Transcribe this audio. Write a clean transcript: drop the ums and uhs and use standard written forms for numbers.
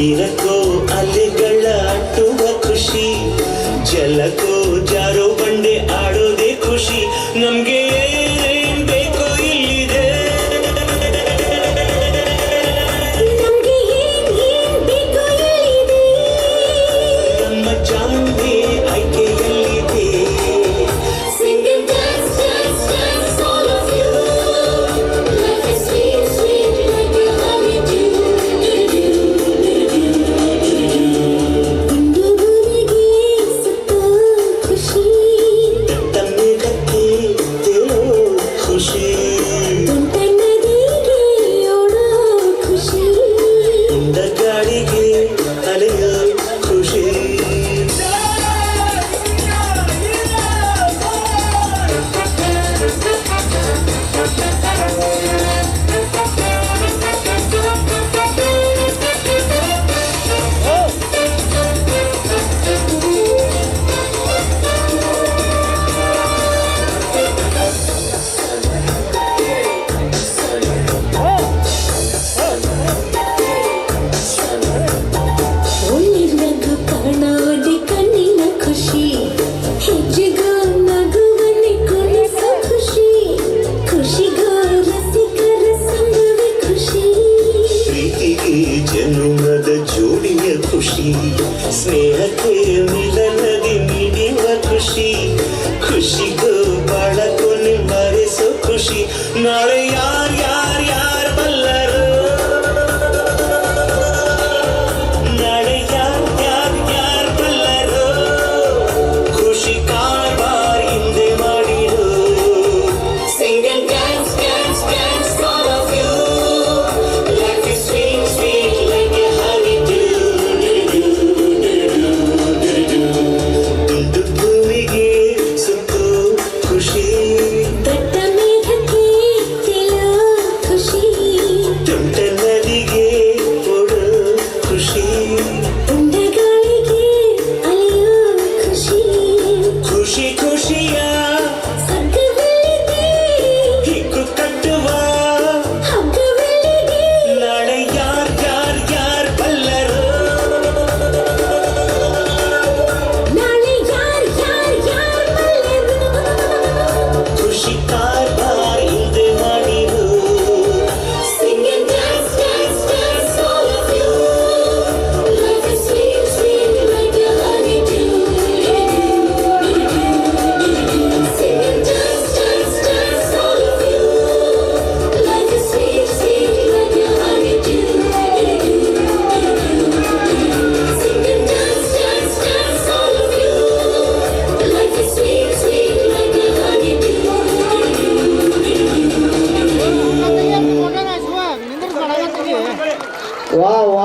ತೀರಕ್ಕೋ ಅಲೆಗಳ ಅಟ್ಟುವ ಖುಷಿ, ಜಲಕ್ಕೋ ಜಾರೋ ಬಂಡೆ ಆಡೋದೇ ಖುಷಿ. ನಮ್ಗೆ ಏನ್ ಬೇಕೋ ಇಲ್ಲಿದೆ, ನಮ್ಗೆ ಏನ್ ಬೇಕೋ ಇಲ್ಲಿದೆ. ನಮ್ಮ ಜಾಣ್ಮೆ ಆಯ್ಕೆಯಲ್ಲಿದೆ. Sing and dance, dance, dance, all of you. Life is sweet, sweet, like a honeydew. ಗುಂಡು ಗುರಿಗೆ ಸುತ್ತೋ ಖುಷಿ, ದಟ್ಟ ಮೇಘಕ್ಕೆ ತೇಲೋ ಖುಷಿ, ತುಂಟ ನದಿಗೆ ಓಡೋ ಖುಷಿ. ತುಂಡ ಗಾಳಿಗೆ ಅಲೆಯೋ ಖುಷಿ. ಒಳ್ಳೆಯದು ಕಾಣೋದೆ ಕಣ್ಣಿನ ಖುಷಿ, ಹೆಜ್ಜೆಗೋ ನಗುವನ್ನೇ ಕುಣಿಸೋ ಖುಷಿ, ಖುಷಿಗೋ ರಸಿಕರ ಸಂಗವೇ ಖುಷಿ. ಪ್ರೀತಿಗೆ ಜನ್ಮದ ಜೋಡಿಯ ಖುಷಿ, ಸ್ನೇಹಕ್ಕೆ ಮಿಲನದಿ ನೀಡುವ ಖುಷಿ, ಖುಷಿಗೂ ಬಾಳ ಕೊನೆ ಮರೆಸೋ ಖುಷಿ. ನಾಳೆ ಯಾರ್ ಬಲ್ಲರು, ನಾಳೆ ಯಾರ್ ಬಲ್ಲರು, ಖುಷಿ ಕಾರ್ಬಾರ್ ಹಿಂದೆ ಮಾಡಿರೋ. Sing and dance, dance, dance, all of you. Life is sweet, sweet like a honeydew. ತುಂಡು ಭೂಮಿಗೆ ಸುತ್ತೋ ಖುಷಿ, ದಟ್ಟ ಮೇಘಕ್ಕೆ ತೇಲೋ ಖುಷಿ, ತುಂಟ ನದಿಗೆ ಓಡೋ ಖುಷಿ, ತುಂಡ ಗಾಳಿಗೆ ಅಲೆಯೋ ಖುಷಿ. ಖುಷಿ ಖುಷಿಯ ಸಗ್ಗವೆಲ್ಲಿದೆ, ಹಿಕ್ಕು ಕಟ್ಟುವ ಹಗ್ಗವೆಲ್ಲಿದೆ. ನಾಳೆ ಯಾರ್ ಬಲ್ಲರು, ನಾಳೆ ಯಾರ್ ಬಲ್ಲರು. ಖುಷಿ ಕಾರ್ಬಾರ್ ಹಿಂದೆ ಮಾಡಿರೋ. Sing and dance, dance, dance, all of you. Life is sweet, sweet, like a honeydew. Sing and dance, dance, dance, all of you. Life is sweet, sweet, like a honeydew. Sing and dance, dance, dance, all of you. Life is sweet, sweet, like a honeydew. ವಾಹ್ ವಾಹ್